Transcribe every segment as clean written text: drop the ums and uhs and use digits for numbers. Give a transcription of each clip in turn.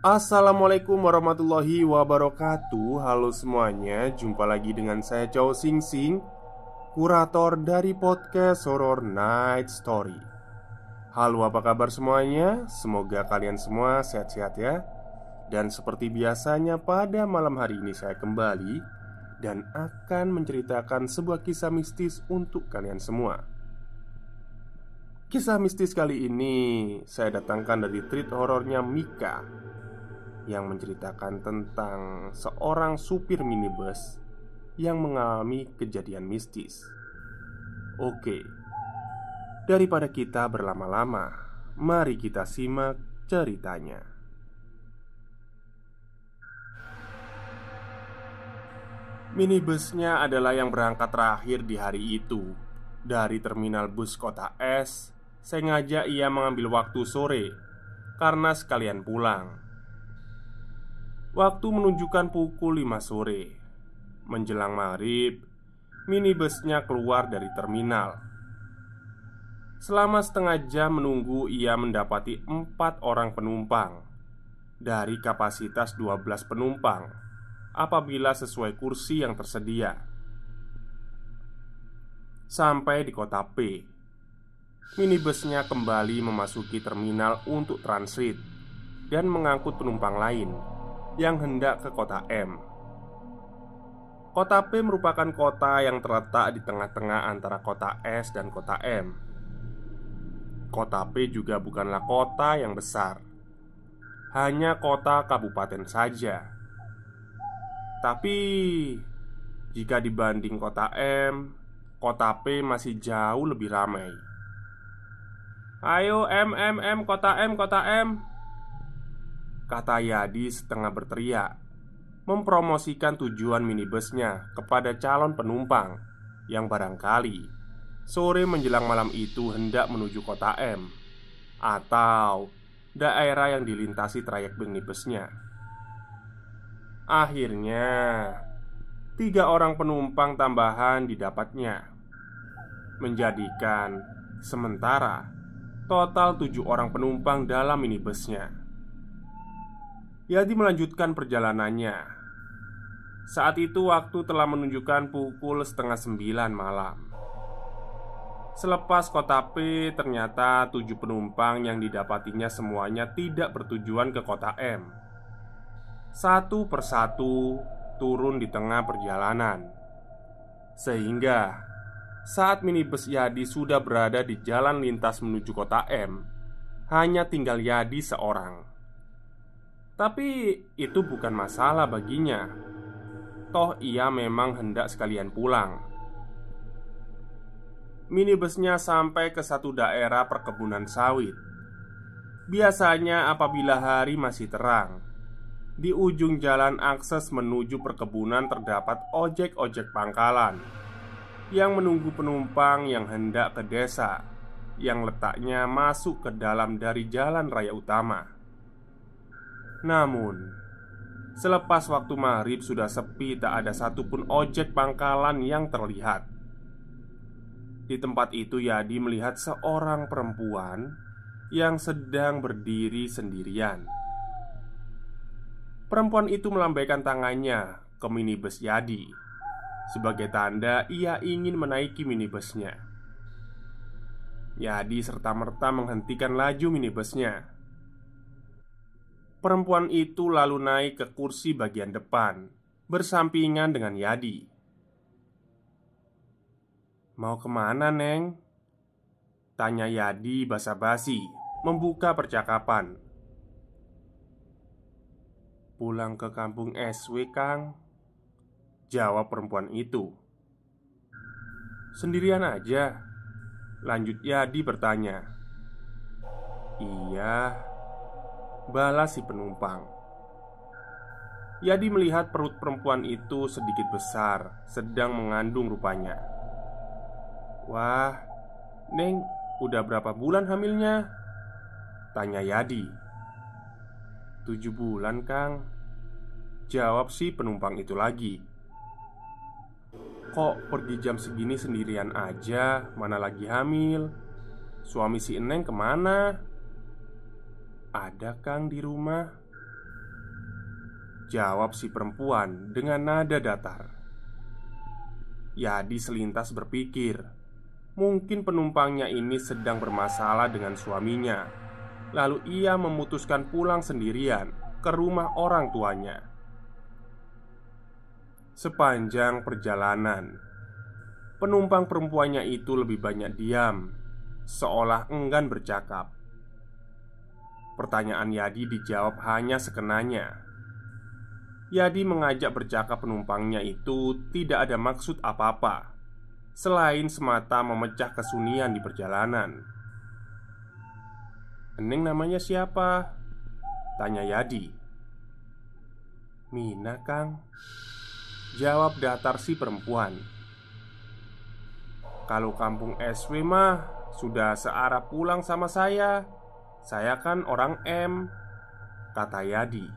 Assalamualaikum warahmatullahi wabarakatuh. Halo semuanya, jumpa lagi dengan saya Chow Sing Sing, kurator dari podcast Horror Night Story. Halo, apa kabar semuanya? Semoga kalian semua sehat-sehat ya. Dan seperti biasanya pada malam hari ini saya kembali dan akan menceritakan sebuah kisah mistis untuk kalian semua. Kisah mistis kali ini saya datangkan dari treat horornya Mika, yang menceritakan tentang seorang supir minibus yang mengalami kejadian mistis. Oke, daripada kita berlama-lama, mari kita simak ceritanya. Minibusnya adalah yang berangkat terakhir di hari itu. Dari terminal bus kota S, sengaja ia mengambil waktu sore karena sekalian pulang. Waktu menunjukkan pukul 5 sore. Menjelang maghrib, minibusnya keluar dari terminal. Selama setengah jam menunggu, ia mendapati 4 orang penumpang dari kapasitas 12 penumpang apabila sesuai kursi yang tersedia. Sampai di kota P, minibusnya kembali memasuki terminal untuk transit dan mengangkut penumpang lain yang hendak ke kota M. Kota P merupakan kota yang terletak di tengah-tengah antara kota S dan kota M. Kota P juga bukanlah kota yang besar, hanya kota kabupaten saja. Tapi jika dibanding kota M, kota P masih jauh lebih ramai. "Ayo M, kota M, kota M," kata Yadi setengah berteriak, mempromosikan tujuan minibusnya kepada calon penumpang yang barangkali sore menjelang malam itu hendak menuju kota M atau daerah yang dilintasi trayek minibusnya. Akhirnya 3 orang penumpang tambahan didapatnya, menjadikan sementara total 7 orang penumpang dalam minibusnya. Yadi melanjutkan perjalanannya. Saat itu waktu telah menunjukkan pukul setengah 9 malam. Selepas kota P, ternyata 7 penumpang yang didapatinya semuanya tidak bertujuan ke kota M. Satu persatu turun di tengah perjalanan. Sehingga saat minibus Yadi sudah berada di jalan lintas menuju kota M, hanya tinggal Yadi seorang. Tapi itu bukan masalah baginya. Toh ia memang hendak sekalian pulang. Minibusnya sampai ke satu daerah perkebunan sawit. Biasanya apabila hari masih terang, di ujung jalan akses menuju perkebunan terdapat ojek-ojek pangkalan yang menunggu penumpang yang hendak ke desa yang letaknya masuk ke dalam dari jalan raya utama. Namun, selepas waktu maghrib sudah sepi, tak ada satupun ojek pangkalan yang terlihat. Di tempat itu Yadi melihat seorang perempuan yang sedang berdiri sendirian. Perempuan itu melambaikan tangannya ke minibus Yadi sebagai tanda ia ingin menaiki minibusnya. Yadi serta-merta menghentikan laju minibusnya. Perempuan itu lalu naik ke kursi bagian depan, bersampingan dengan Yadi. "Mau kemana, Neng?" tanya Yadi basa-basi, membuka percakapan. "Pulang ke kampung SW, Kang," jawab perempuan itu. "Sendirian aja?" lanjut Yadi bertanya. "Iya," balas si penumpang. Yadi melihat perut perempuan itu sedikit besar, sedang mengandung rupanya. "Wah, Neng, udah berapa bulan hamilnya?" tanya Yadi. 7 bulan, Kang," jawab si penumpang itu lagi. "Kok pergi jam segini sendirian aja, mana lagi hamil? Suami si Neng kemana?" "Ada, Kang, di rumah," jawab si perempuan dengan nada datar. Yadi selintas berpikir, mungkin penumpangnya ini sedang bermasalah dengan suaminya. Lalu ia memutuskan pulang sendirian ke rumah orang tuanya. Sepanjang perjalanan, penumpang perempuannya itu lebih banyak diam, seolah enggan bercakap. Pertanyaan Yadi dijawab hanya sekenanya. Yadi mengajak bercakap penumpangnya itu tidak ada maksud apa-apa selain semata memecah kesunyian di perjalanan. "Eneng namanya siapa?" tanya Yadi. "Mina, Kang," jawab datar si perempuan. "Kalau kampung SW mah sudah searah pulang sama saya. Saya kan orang M," kata Yadi.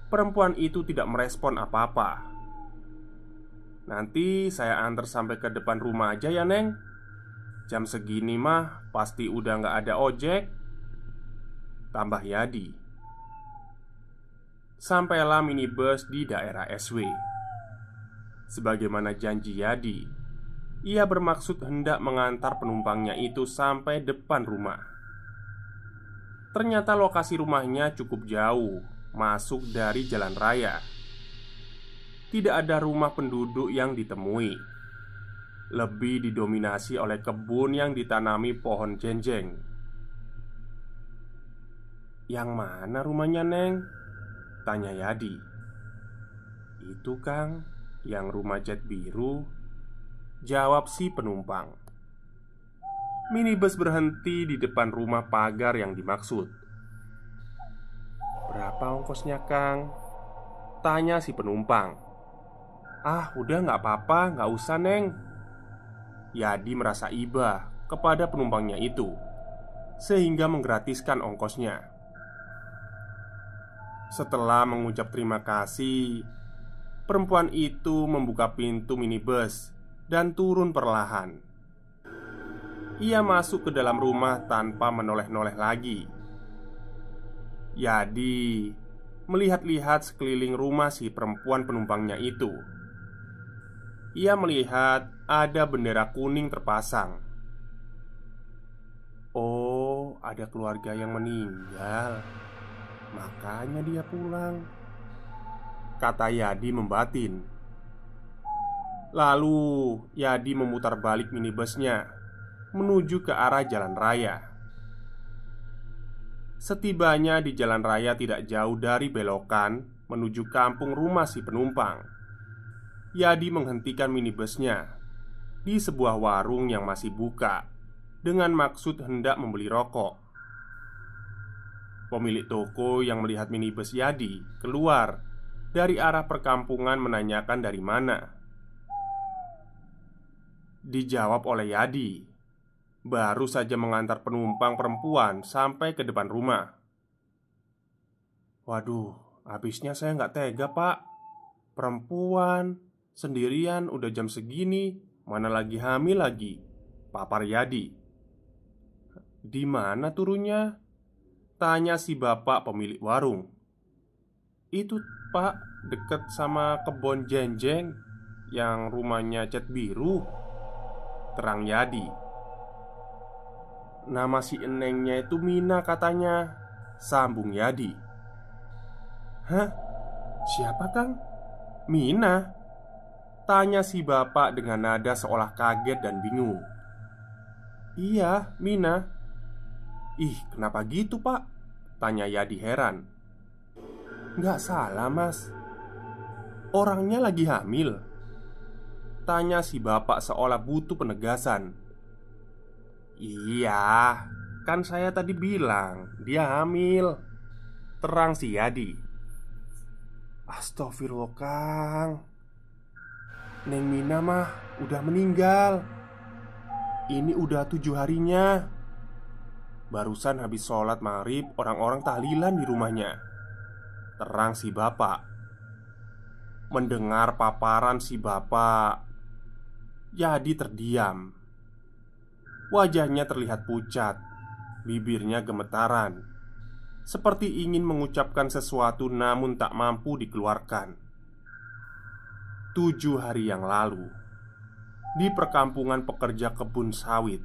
Perempuan itu tidak merespon apa-apa. "Nanti saya antar sampai ke depan rumah aja ya, Neng. Jam segini mah pasti udah nggak ada ojek," tambah Yadi. Sampailah minibus di daerah SW. Sebagaimana janji Yadi, ia bermaksud hendak mengantar penumpangnya itu sampai depan rumah. Ternyata lokasi rumahnya cukup jauh masuk dari jalan raya. Tidak ada rumah penduduk yang ditemui. Lebih didominasi oleh kebun yang ditanami pohon jenjeng. "Yang mana rumahnya, Neng?" tanya Yadi. "Itu, Kang, yang rumah cat biru," jawab si penumpang. Minibus berhenti di depan rumah pagar yang dimaksud. "Berapa ongkosnya, Kang?" tanya si penumpang. "Ah, udah nggak apa-apa, nggak usah, Neng." Yadi merasa iba kepada penumpangnya itu, sehingga menggratiskan ongkosnya. Setelah mengucap terima kasih, perempuan itu membuka pintu minibus dan turun perlahan. Ia masuk ke dalam rumah tanpa menoleh-noleh lagi. Yadi melihat-lihat sekeliling rumah si perempuan penumpangnya itu. Ia melihat ada bendera kuning terpasang. "Oh, ada keluarga yang meninggal, makanya dia pulang," kata Yadi membatin. Lalu Yadi memutar balik minibusnya menuju ke arah jalan raya. Setibanya di jalan raya tidak jauh dari belokan menuju kampung rumah si penumpang, Yadi menghentikan minibusnya di sebuah warung yang masih buka dengan maksud hendak membeli rokok. Pemilik toko yang melihat minibus Yadi keluar dari arah perkampungan menanyakan dari mana. Dijawab oleh Yadi, baru saja mengantar penumpang perempuan sampai ke depan rumah. "Waduh, habisnya saya nggak tega, Pak. Perempuan sendirian udah jam segini, mana lagi hamil lagi," papar Yadi. "Di mana turunnya?" tanya si bapak pemilik warung. "Itu, Pak, deket sama kebon jenjeng yang rumahnya cat biru," terang Yadi. "Nama si enengnya itu Mina katanya," sambung Yadi. "Hah? Siapa, Kang? Mina?" tanya si bapak dengan nada seolah kaget dan bingung. "Iya, Mina." "Ih, kenapa gitu, Pak?" tanya Yadi heran. "Nggak salah, Mas. Orangnya lagi hamil," tanya si bapak seolah butuh penegasan. "Iya, kan saya tadi bilang dia hamil," terang si Yadi. "Astagfirullah, Kang. Neng Mina mah udah meninggal. Ini udah 7 harinya. Barusan habis sholat maghrib orang-orang tahlilan di rumahnya," terang si bapak. Mendengar paparan si bapak, Yadi terdiam. Wajahnya terlihat pucat, bibirnya gemetaran, seperti ingin mengucapkan sesuatu namun tak mampu dikeluarkan. 7 hari yang lalu, di perkampungan pekerja kebun sawit,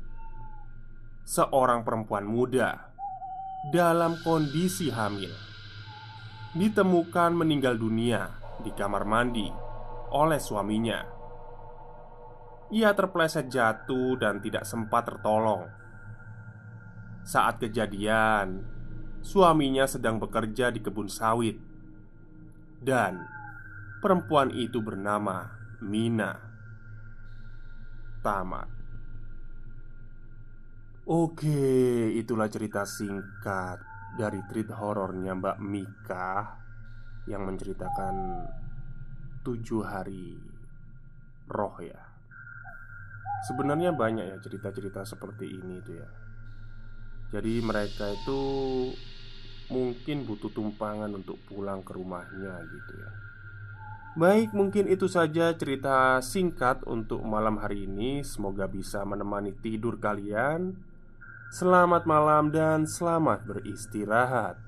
seorang perempuan muda dalam kondisi hamil ditemukan meninggal dunia di kamar mandi oleh suaminya. Ia terpeleset jatuh dan tidak sempat tertolong. Saat kejadian, suaminya sedang bekerja di kebun sawit, dan perempuan itu bernama Mina. Tamat. Oke, itulah cerita singkat dari treat horornya Mbak Mika yang menceritakan 7 hari roh ya. Sebenarnya banyak ya cerita-cerita seperti ini tuh ya. Jadi mereka itu mungkin butuh tumpangan untuk pulang ke rumahnya gitu ya. Baik, mungkin itu saja cerita singkat untuk malam hari ini. Semoga bisa menemani tidur kalian. Selamat malam dan selamat beristirahat.